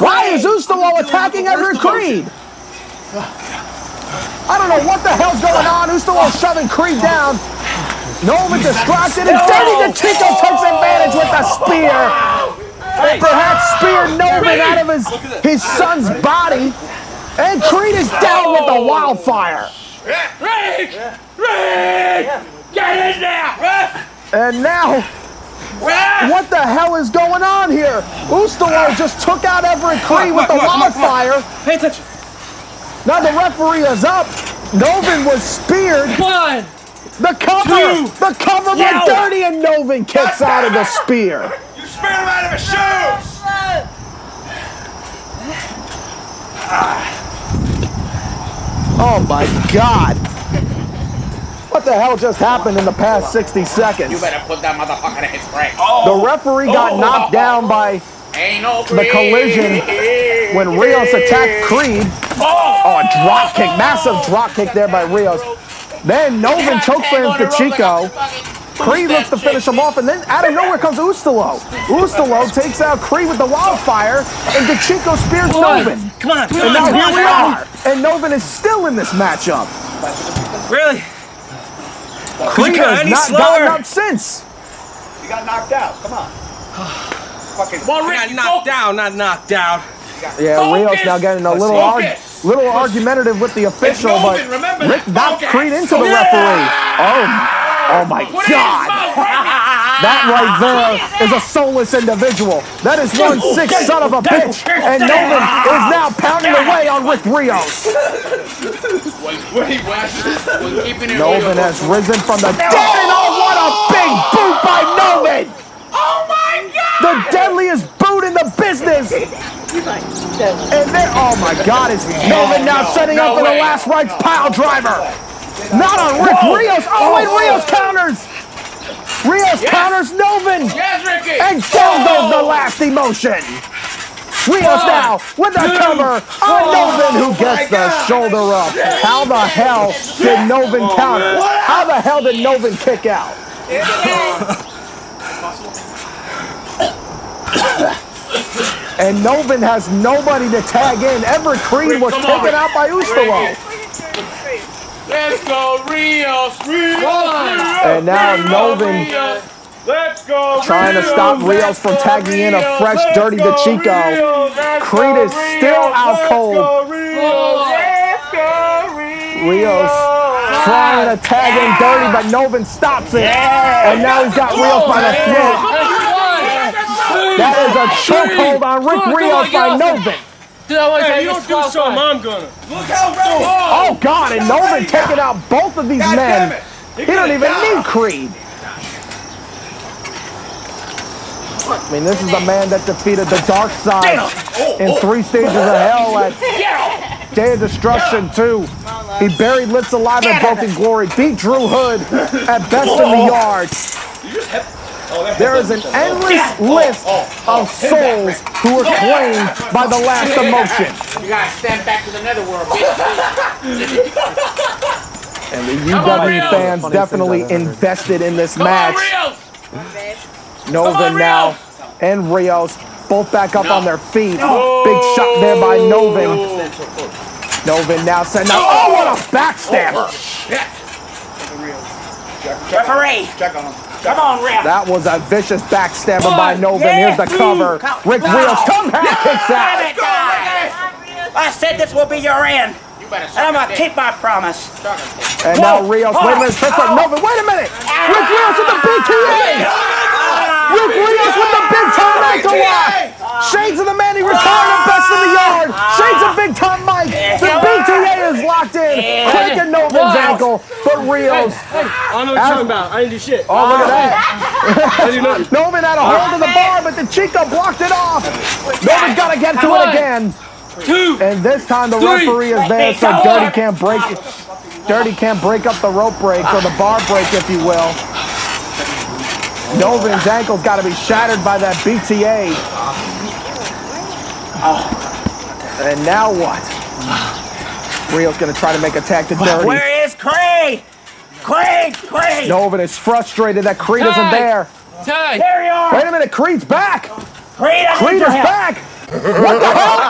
Why is Ustilo attacking Everett Crede? I don't know what the hell's going on. Ustilo shoving Crede down. Novin distracted, and Dirty Decicco takes advantage with the spear. And perhaps spear Novin out of his son's body. And Crede is down with the wildfire. Rick! Get in there! And now, what the hell is going on here? Ustilo just took out Everett Crede with the wildfire. Pay attention. Now the referee is up. Novin was speared. One. The cover by Dirty, and Novin kicks out of the spear. You speared him out of his shoes! Oh my God. What the hell just happened in the past 60 seconds? You better put that motherfucker in his break. The referee got knocked down by the collision when Rios attacked Crede. Oh, a drop kick, massive drop kick there by Rios. Then Novin chokeslams Decicco. Crede looks to finish him off, and then out of nowhere comes Ustilo. Ustilo takes out Crede with the wildfire, and Decicco spears Novin. Come on, And now here we are, and Novin is still in this matchup. Really? Crede has not gotten up since. You got knocked out. Come on. Fucking. Not knocked down, not knocked out. Yeah, Rios now getting a little argumentative with the official, but Rick knocked Crede into the referee. Oh my God. That right there is a soulless individual. That is one sick son of a bitch. And Novin is now pounding away on Rick Rios. Novin has risen from the dead, and oh, what a big boot by Novin! Oh my God! The deadliest boot in the business! And then, oh my God, is Novin now setting up for the last rites pile driver? Not on Rick Rios. Oh, and Rios counters. Rios counters Novin. Yes, Ricky! And down goes the last emotion. Rios now with the cover on Novin, who gets the shoulder up. How the hell did Novin counter? How the hell did Novin kick out? And Novin has nobody to tag in. Everett Crede was taken out by Ustilo. Let's go, Rios! And now Novin Let's go! trying to stop Rios from tagging in a fresh Dirty Decicco. Crede is still out cold. Rios trying to tag in Dirty, but Novin stops it. And now he's got Rios by the throat. That is a chokehold on Rick Rios by Novin. Hey, you don't do something, I'm gonna. Look how ready! Oh God, and Novin taking out both of these men. He don't even need Crede. I mean, this is the man that defeated the dark side in 3 stages of hell at Day of Destruction 2. He buried Litz alive at Broken Glory, beat Drew Hood at Best in the Yard. There is an endless list of souls who were claimed by the last emotion. You gotta stand back to the netherworld, bitch. And the UW fans definitely invested in this match. Noven now and Rios both back up on their feet. Big shot there by Noven. Noven now sending out. Oh, what a backstabber! Referee! Come on, ref! That was a vicious backstabber by Noven. Here's the cover. Rick Rios somehow kicks out. I said this will be your end. And I'm gonna keep my promise. And now Rios, wait a minute, tricks up Noven. Wait a minute! Rick Rios with the BTA! Rick Rios with the big time ankle lock! Shades of the man, he retired at best in the yard! Shades of big time Mike! The BTA is locked in! Breaking Noven's ankle, but Rios. I know what you're talking about. I didn't do shit. Oh, look at that! Noven had a hold of the bar, but the Chico blocked it off! Noven's gotta get to it again! And this time the referee is there, so Dirty can't break it. Dirty can't break up the rope break, or the bar break, if you will. Noven's ankle's got to be shattered by that BTA. And now what? Rio's going to try to make a tag to Dirty. Where is Crede? Crede! Noven is frustrated that Crede isn't there. There you are! Wait a minute, Creed's back! Crede is back! What the hell?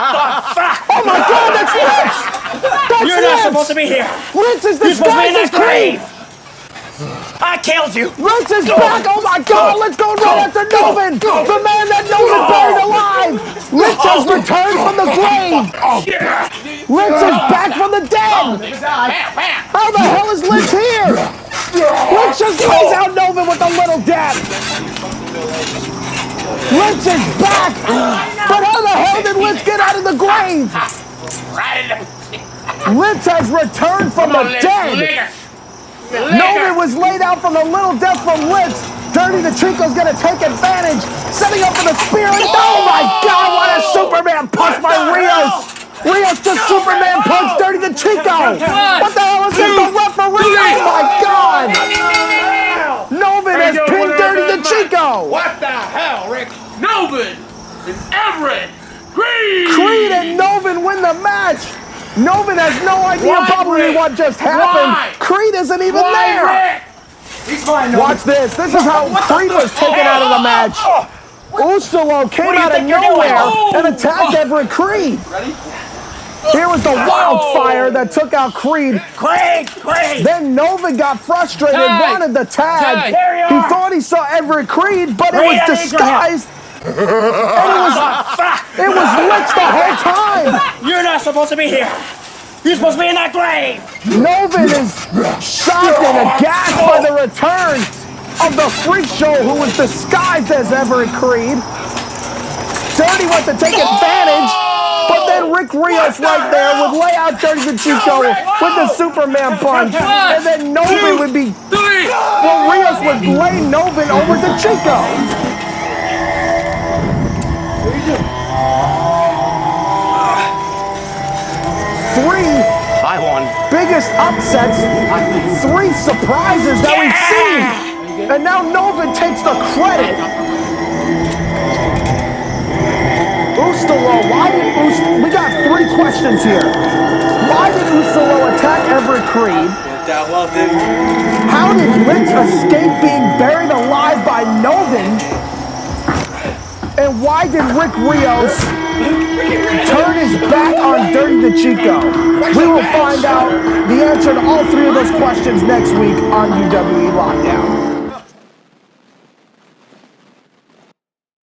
Oh my God, that's Rich! That's You're not supposed to be here! Rich is disguised as Creed! I killed you! Rich is back! Oh my God, let's go right after Noven! The man that Noven buried alive! Rich has returned from the grave! Rich is back from the dead! How the hell is Rich here? Rich just lays out Noven with a little dab! Rich is back! But how the hell did Rich get out of the grave? Rich has returned from the dead! Noven was laid out from the little death from Rich. Dirty Decicco's gonna take advantage, setting up for the spear. And oh my God, what a Superman punch by Rios! Rios just Superman punched Dirty Decicco! What the hell is this? The referee! Oh my God! Noven has pinned Dirty Decicco! What the hell, Rick? Noven and Everett Crede! Crede and Noven win the match! Noven has no idea probably what just happened. Crede isn't even there. Watch this. This is how Crede was taken out of the match. Ustilo came out of nowhere and attacked Everett Crede. Here was the wildfire that took out Crede. Then Noven got frustrated, wanted the tag. He thought he saw Everett Crede, but it was disguised. And it was Rich the whole time! You're not supposed to be here! You're supposed to be in that grave! Noven is shocked and aghast by the return of the freak show who was disguised as Everett Crede. Dirty wants to take advantage, but then Rick Rios right there would lay out Dirty Decicco with the Superman punch, and then Noven would be... Well, Rios would lay Noven over Decicco. I won. Biggest upsets, 3 surprises that we've seen. And now Noven takes the credit. Ustilo, we got 3 questions here. Why did Ustilo attack Everett Crede? How did Rich escape being buried alive by Noven? And why did Rick Rios turn his back on Dirty Decicco? We will find out the answer to all 3 of those questions next week on UWE Lockdown.